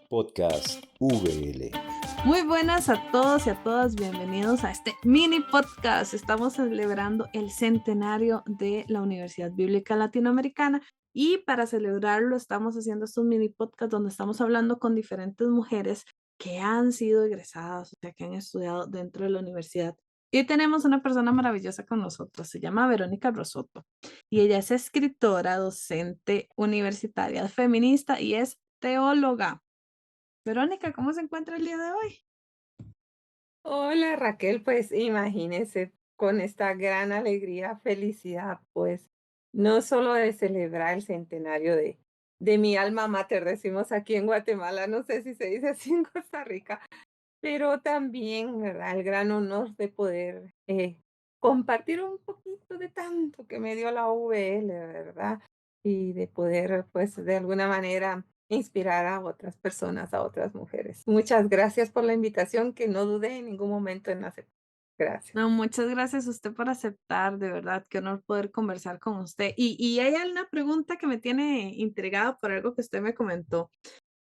Podcast VL. Muy buenas a todos y a todas, bienvenidos a este mini podcast. Estamos celebrando el centenario de la Universidad Bíblica Latinoamericana y para celebrarlo estamos haciendo estos mini podcasts donde estamos hablando con diferentes mujeres que han sido egresadas, o sea, que han estudiado dentro de la universidad. Y tenemos una persona maravillosa con nosotros, se llama Verónica Rosoto y ella es escritora, docente universitaria, feminista y es teóloga. Verónica, ¿cómo se encuentra el día de hoy? Hola Raquel, pues imagínese con esta gran alegría, felicidad, pues no solo de celebrar el centenario de mi alma mater, decimos aquí en Guatemala, no sé si se dice así en Costa Rica, pero también, ¿verdad? El gran honor de poder compartir un poquito de tanto que me dio la UVL, ¿verdad? Y de poder, pues, de alguna manera inspirar a otras personas, a otras mujeres. Muchas gracias por la invitación, que no dudé en ningún momento en aceptar. Gracias. No, muchas gracias a usted por aceptar, de verdad, qué honor poder conversar con usted. Y hay una pregunta que me tiene intrigada por algo que usted me comentó.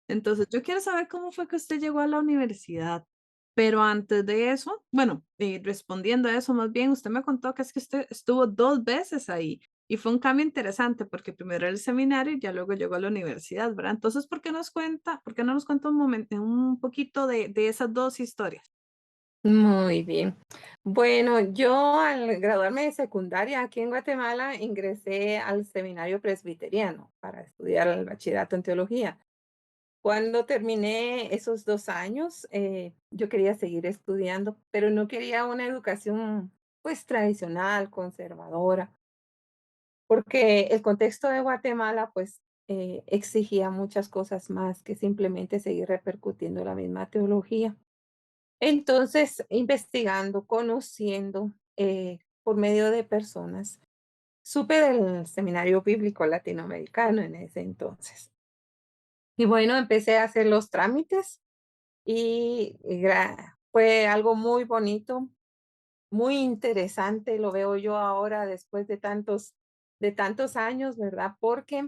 Entonces, yo quiero saber cómo fue que usted llegó a la universidad. Pero antes de eso, bueno, respondiendo a eso, más bien, usted me contó que es que usted estuvo 2 veces ahí y fue un cambio interesante porque primero era el seminario y ya luego llegó a la universidad, ¿verdad? Entonces, por qué no nos cuenta un momento, un poquito de esas dos historias? Muy bien. Bueno, yo al graduarme de secundaria aquí en Guatemala ingresé al seminario presbiteriano para estudiar el bachillerato en teología. Cuando terminé esos 2 años, yo quería seguir estudiando, pero no quería una educación, pues, tradicional, conservadora, porque el contexto de Guatemala, pues, exigía muchas cosas más que simplemente seguir repercutiendo la misma teología. Entonces, investigando, conociendo, por medio de personas, supe del Seminario Bíblico Latinoamericano en ese entonces. Y bueno, empecé a hacer los trámites y fue algo muy bonito, muy interesante, lo veo yo ahora después de tantos años, ¿verdad? Porque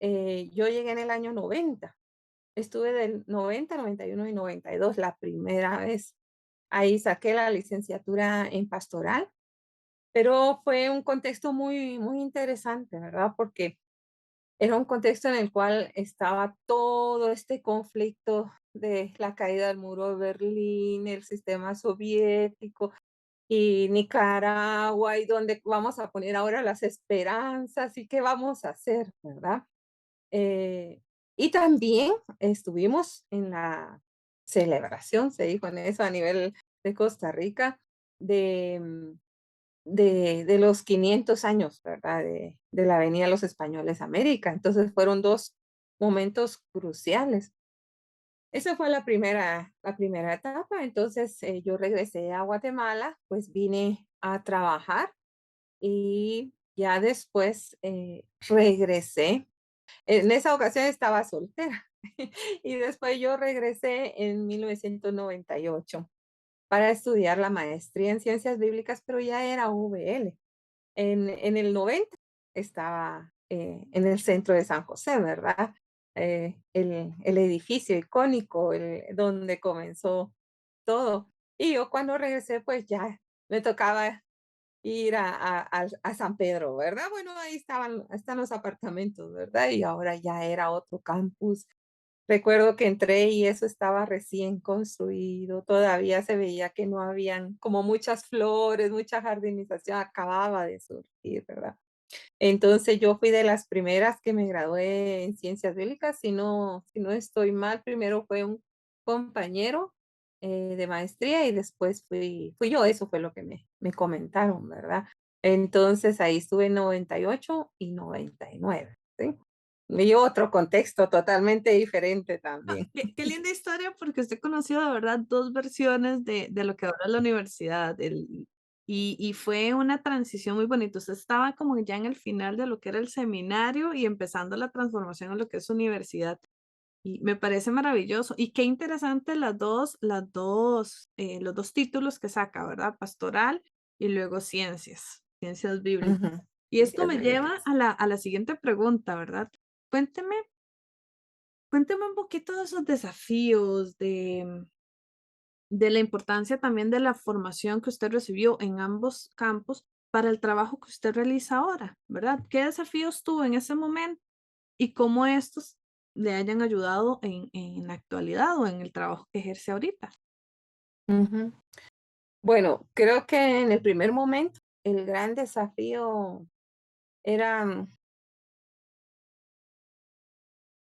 yo llegué en el año 90, estuve del 90, 91 y 92 la primera vez. Ahí saqué la licenciatura en pastoral, pero fue un contexto muy, muy interesante, ¿verdad? Porque era un contexto en el cual estaba todo este conflicto de la caída del muro de Berlín, el sistema soviético y Nicaragua, y donde vamos a poner ahora las esperanzas y qué vamos a hacer, ¿verdad? Eh, y también estuvimos en la celebración, se dijo en eso a nivel de Costa Rica, de, de los 500 años, ¿verdad? De la venida de los españoles a América. Entonces fueron dos momentos cruciales. Esa fue la primera etapa. Entonces yo regresé a Guatemala, pues vine a trabajar y ya después regresé. En esa ocasión estaba soltera y después yo regresé en 1998 para estudiar la maestría en ciencias bíblicas, pero ya era VL. En el 90 estaba en el centro de San José, ¿verdad? El edificio icónico, donde comenzó todo. Y yo cuando regresé, pues ya me tocaba ir a San Pedro, ¿verdad? Bueno, ahí están los apartamentos, ¿verdad? Y ahora ya era otro campus. Recuerdo que entré y eso estaba recién construido, todavía se veía que no habían como muchas flores, mucha jardinización, acababa de surgir, ¿verdad? Entonces yo fui de las primeras que me gradué en ciencias bíblicas, si no estoy mal, primero fue un compañero de maestría y después fui yo, eso fue lo que me comentaron, ¿verdad? Entonces ahí estuve en 98 y 99, ¿sí? Y otro contexto totalmente diferente Ah, también. qué linda historia, porque usted conoció de verdad 2 versiones de lo que ahora es la universidad, y fue una transición muy bonita. Usted estaba como ya en el final de lo que era el seminario y empezando la transformación en lo que es universidad, y me parece maravilloso. Y qué interesante los 2 títulos que saca, ¿verdad? Pastoral y luego ciencias bíblicas. Ujú. Y esto Ciencias me lleva bíblicas. a la siguiente pregunta, ¿verdad? Cuénteme Cuénteme un poquito de esos desafíos, de la importancia también de la formación que usted recibió en ambos campos para el trabajo que usted realiza ahora, ¿verdad? ¿Qué desafíos tuvo en ese momento y cómo estos le hayan ayudado en la actualidad o en el trabajo que ejerce ahorita? Ujú. Bueno, creo que en el primer momento el gran desafío era,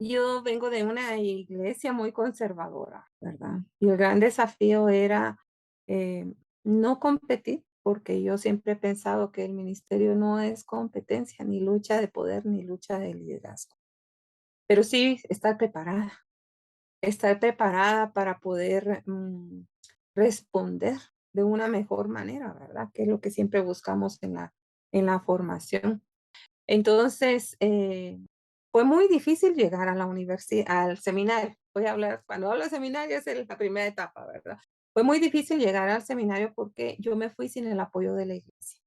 yo vengo de una iglesia muy conservadora, ¿verdad? Y el gran desafío era eh, no competir, porque yo siempre he pensado que el ministerio no es competencia, ni lucha de poder, ni lucha de liderazgo, pero sí estar preparada para poder responder de una mejor manera, ¿verdad? Que es lo que siempre buscamos en la formación. Entonces, fue muy difícil llegar a la universidad, al seminario. Voy a hablar, cuando hablo de seminario es la primera etapa, ¿verdad? Fue muy difícil llegar al seminario porque yo me fui sin el apoyo de la iglesia.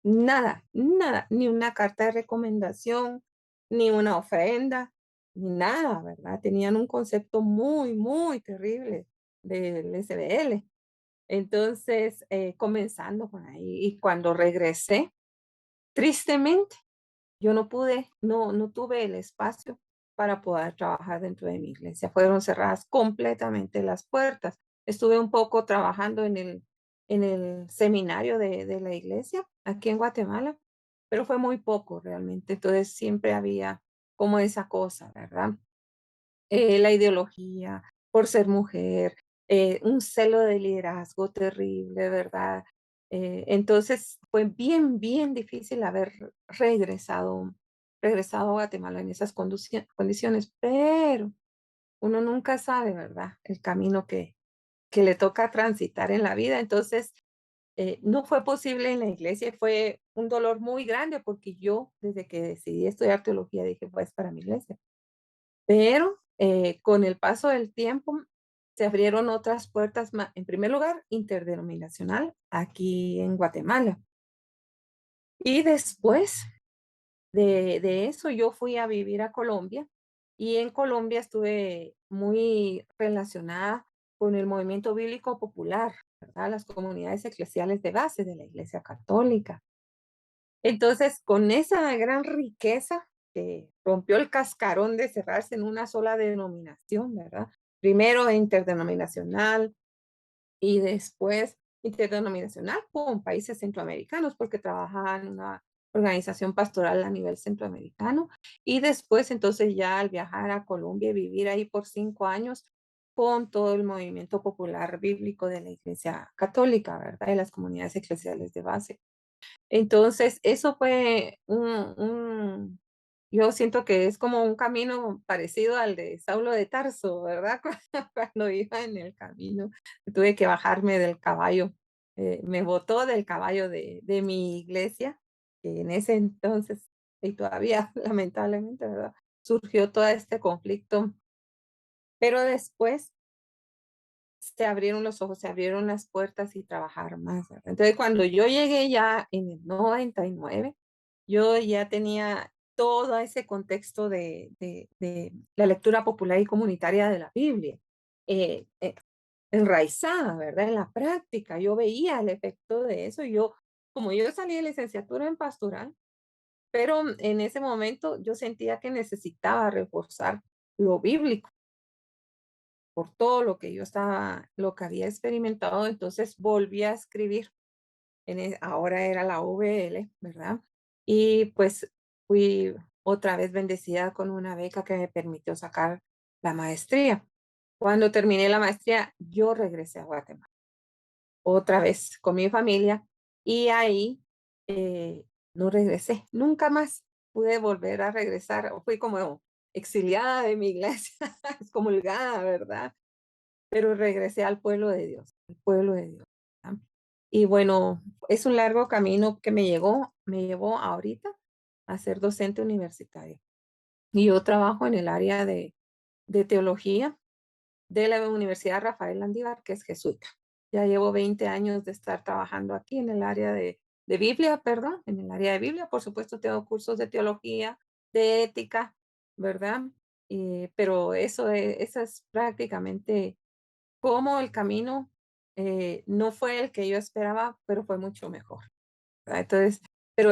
Nada, nada, ni una carta de recomendación, ni una ofrenda, ni nada, ¿verdad? Tenían un concepto muy, muy terrible del SBL. Entonces, comenzando por ahí, y cuando regresé, tristemente, yo no tuve el espacio para poder trabajar dentro de mi iglesia. Fueron cerradas completamente las puertas. Estuve un poco trabajando en el seminario de la iglesia aquí en Guatemala, pero fue muy poco realmente. Entonces siempre había como esa cosa, ¿verdad? La ideología, por ser mujer, un celo de liderazgo terrible, ¿verdad? Entonces fue bien, bien difícil haber regresado a Guatemala en esas condiciones, pero uno nunca sabe, ¿verdad? El camino que le toca transitar en la vida. Entonces, no fue posible en la iglesia, fue un dolor muy grande porque yo, desde que decidí estudiar teología, dije, pues para mi iglesia. Pero, con el paso del tiempo, se abrieron otras puertas en primer lugar, interdenominacional, aquí en Guatemala. Y después de eso, yo fui a vivir a Colombia, y en Colombia estuve muy relacionada con el movimiento bíblico popular, ¿verdad? Las comunidades eclesiales de base de la Iglesia Católica. Entonces, con esa gran riqueza que rompió el cascarón de cerrarse en una sola denominación, ¿verdad? Primero interdenominacional y después interdenominacional con países centroamericanos, porque trabajaba en una organización pastoral a nivel centroamericano. Y después, entonces, ya al viajar a Colombia y vivir ahí por 5 años con todo el movimiento popular bíblico de la Iglesia Católica, ¿verdad? Y las comunidades eclesiales de base. Entonces, eso fue yo siento que es como un camino parecido al de Saulo de Tarso, ¿verdad? Cuando iba en el camino, tuve que bajarme del caballo, me botó del caballo de mi iglesia, que en ese entonces, y todavía lamentablemente, ¿verdad? Surgió todo este conflicto, pero después se abrieron los ojos, se abrieron las puertas y trabajar más, ¿verdad? Entonces, cuando yo llegué ya en el 99, yo ya tenía todo ese contexto de la lectura popular y comunitaria de la Biblia, eh, eh, enraizada, ¿verdad? En la práctica, yo veía el efecto de eso. Como yo salí de licenciatura en pastoral, pero en ese momento yo sentía que necesitaba reforzar lo bíblico por todo lo que había experimentado, entonces volví a escribir. Ahora era la VL, ¿verdad? Y pues fui otra vez bendecida con una beca que me permitió sacar la maestría. Cuando terminé la maestría, yo regresé a Guatemala, otra vez con mi familia, y ahí no regresé, nunca más pude volver a regresar. Fui como exiliada de mi iglesia, excomulgada, ¿verdad? Pero regresé al pueblo de Dios, al pueblo de Dios, ¿verdad? Y bueno, es un largo camino que me llevó ahorita a ser docente universitaria. Y yo trabajo en el área de teología de la Universidad Rafael Landívar, que es jesuita. Ya llevo 20 años de estar trabajando aquí en el área de Biblia, perdón, en el área de Biblia. Por supuesto, tengo cursos de teología, de ética, ¿verdad? pero eso es prácticamente como el camino no fue el que yo esperaba, pero fue mucho mejor, ¿verdad? Entonces, pero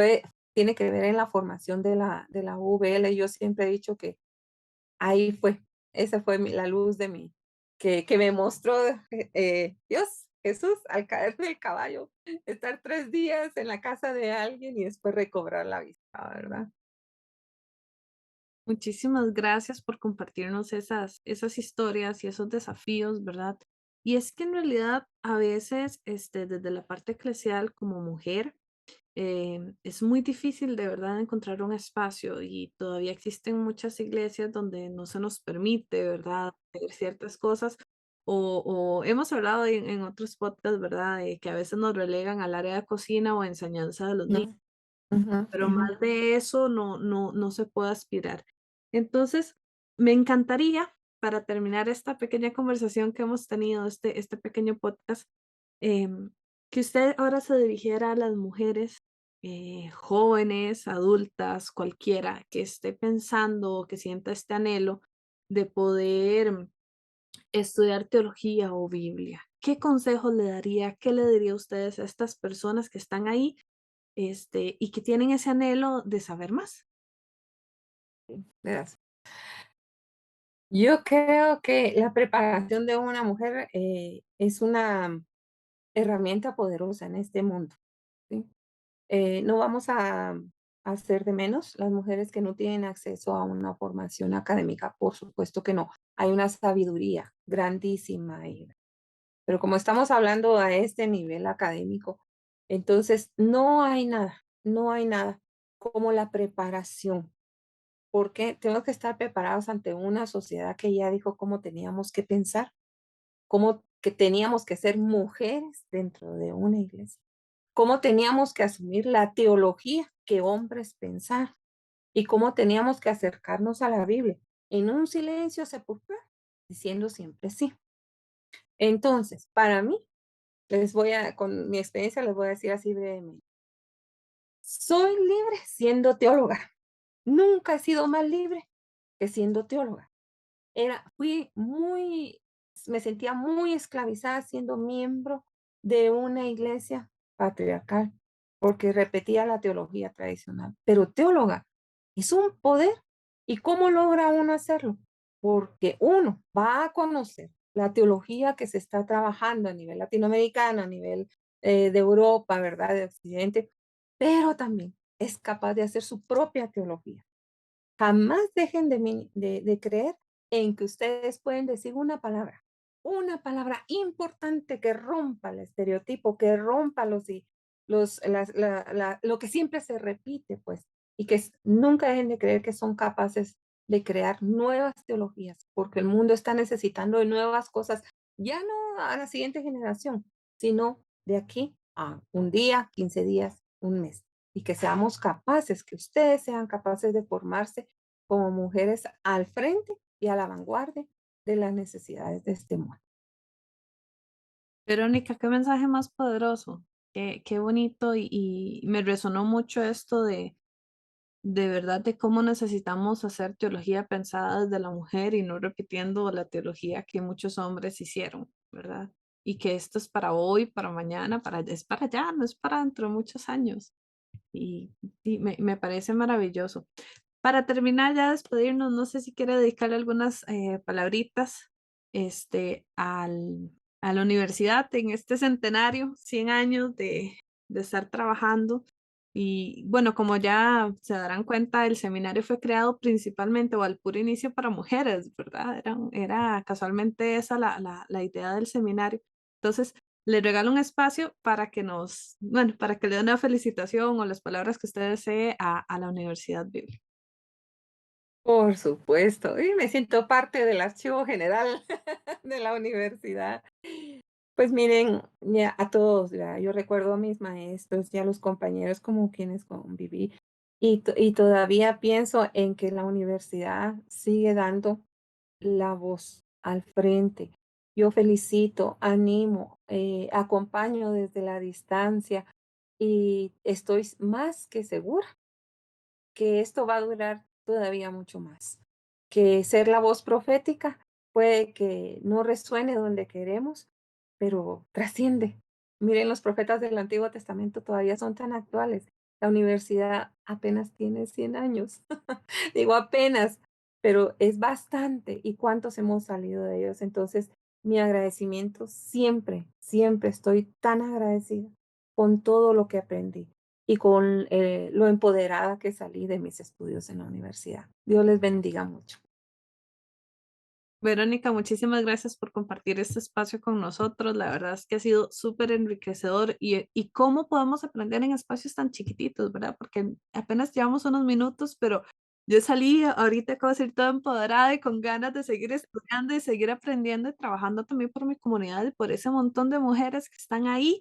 tiene que ver en la formación de la UVL. Yo siempre he dicho que ahí fue, esa fue la luz de mí, que me mostró Dios, Jesús, al caer del caballo, estar 3 días en la casa de alguien y después recobrar la vista, ¿verdad? Muchísimas gracias por compartirnos esas historias y esos desafíos, ¿verdad? Y es que en realidad a veces, desde la parte eclesial como mujer, es muy difícil de verdad encontrar un espacio y todavía existen muchas iglesias donde no se nos permite, ¿verdad? Hacer ciertas cosas. O hemos hablado en otros podcasts, ¿verdad? De que a veces nos relegan al área de cocina o enseñanza de los niños, No. Ujú, pero ujú. más de eso no se puede aspirar. Entonces, me encantaría, para terminar esta pequeña conversación que hemos tenido, este pequeño podcast, em, que usted ahora se dirigiera a las mujeres jóvenes, adultas, cualquiera que esté pensando o que sienta este anhelo de poder estudiar teología o Biblia. ¿Qué consejos le daría? ¿Qué le diría a ustedes a estas personas que están ahí, y que tienen ese anhelo de saber más? Verás, yo creo que la preparación de una mujer es una herramienta poderosa en este mundo, ¿sí? No vamos a hacer de menos las mujeres que no tienen acceso a una formación académica, por supuesto que no. Hay una sabiduría grandísima ahí, pero como estamos hablando a este nivel académico, entonces no hay nada como la preparación, porque tenemos que estar preparados ante una sociedad que ya dijo cómo teníamos que pensar, cómo que teníamos que ser mujeres dentro de una iglesia, cómo teníamos que asumir la teología que hombres pensar y cómo teníamos que acercarnos a la Biblia en un silencio sepulcral, diciendo siempre sí. Entonces, para mí, con mi experiencia les voy a decir así brevemente, soy libre siendo teóloga. Nunca he sido más libre que siendo teóloga. Fui muy, me sentía muy esclavizada siendo miembro de una iglesia patriarcal, porque repetía la teología tradicional. Pero teóloga es un poder. ¿Y cómo logra uno hacerlo? Porque uno va a conocer la teología que se está trabajando a nivel latinoamericano, a nivel de Europa, ¿verdad? De Occidente, pero también es capaz de hacer su propia teología. Jamás dejen de creer en que ustedes pueden decir una palabra importante que rompa el estereotipo, que rompa lo que siempre se repite, pues, y que nunca dejen de creer que son capaces de crear nuevas teologías, porque el mundo está necesitando de nuevas cosas, ya no a la siguiente generación, sino de aquí a un día, 15 días, un mes, y que seamos capaces, que ustedes sean capaces de formarse como mujeres al frente y a la vanguardia de las necesidades de este mundo. Verónica, qué mensaje más poderoso, qué bonito y me resonó mucho esto de verdad de cómo necesitamos hacer teología pensada desde la mujer y no repitiendo la teología que muchos hombres hicieron, ¿verdad? Y que esto es para hoy, para mañana, es para allá, no es para dentro de muchos años. Y sí, me parece maravilloso. Para terminar, ya despedirnos, no sé si quiere dedicarle algunas palabritas a la universidad en este centenario, 100 años de estar trabajando. Y bueno, como ya se darán cuenta, el seminario fue creado principalmente o al puro inicio para mujeres, ¿verdad? Era casualmente esa la idea del seminario. Entonces, le regalo un espacio para que bueno, para que le dé una felicitación o las palabras que usted desee a la Universidad Bíblica. Por supuesto, y me siento parte del archivo general de la universidad. Pues miren, ya a todos, ya, yo recuerdo a mis maestros y a los compañeros como quienes conviví y todavía pienso en que la universidad sigue dando la voz al frente. Yo felicito, animo, acompaño desde la distancia y estoy más que segura que esto va a durar todavía mucho más. que ser la voz profética puede que no resuene donde queremos, pero trasciende. Miren, los profetas del Antiguo Testamento todavía son tan actuales. La universidad apenas tiene 100 años. Digo apenas, pero es bastante. ¿Y cuántos hemos salido de ellos? Entonces, mi agradecimiento siempre, siempre estoy tan agradecida con todo lo que aprendí y con lo empoderada que salí de mis estudios en la universidad. Dios les bendiga mucho. Verónica, muchísimas gracias por compartir este espacio con nosotros. La verdad es que ha sido súper enriquecedor y cómo podemos aprender en espacios tan chiquititos, ¿verdad? Porque apenas llevamos unos minutos, pero yo salí ahorita acabo de ser toda empoderada y con ganas de seguir estudiando y seguir aprendiendo y trabajando también por mi comunidad y por ese montón de mujeres que están ahí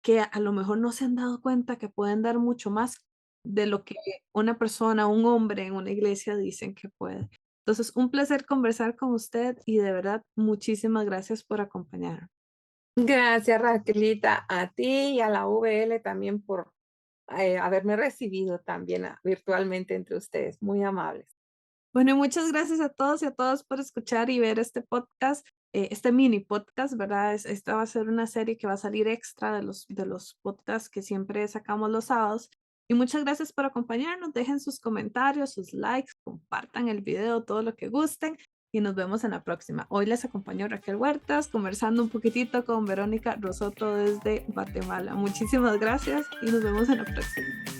que a lo mejor no se han dado cuenta que pueden dar mucho más de lo que una persona, un hombre en una iglesia dicen que puede. Entonces, un placer conversar con usted y de verdad, muchísimas gracias por acompañarme. Gracias, Raquelita, a ti y a la VL también por haberme recibido también virtualmente entre ustedes. Muy amables. Bueno, y muchas gracias a todos y a todas por escuchar y ver este podcast, este mini podcast, ¿verdad? Esta va a ser una serie que va a salir extra de los podcasts que siempre sacamos los sábados. Y muchas gracias por acompañarnos. Dejen sus comentarios, sus likes, compartan el video, todo lo que gusten. Y nos vemos en la próxima. Hoy les acompañó Raquel Huertas, conversando un poquitito con Verónica Rosoto desde Guatemala. Muchísimas gracias y nos vemos en la próxima.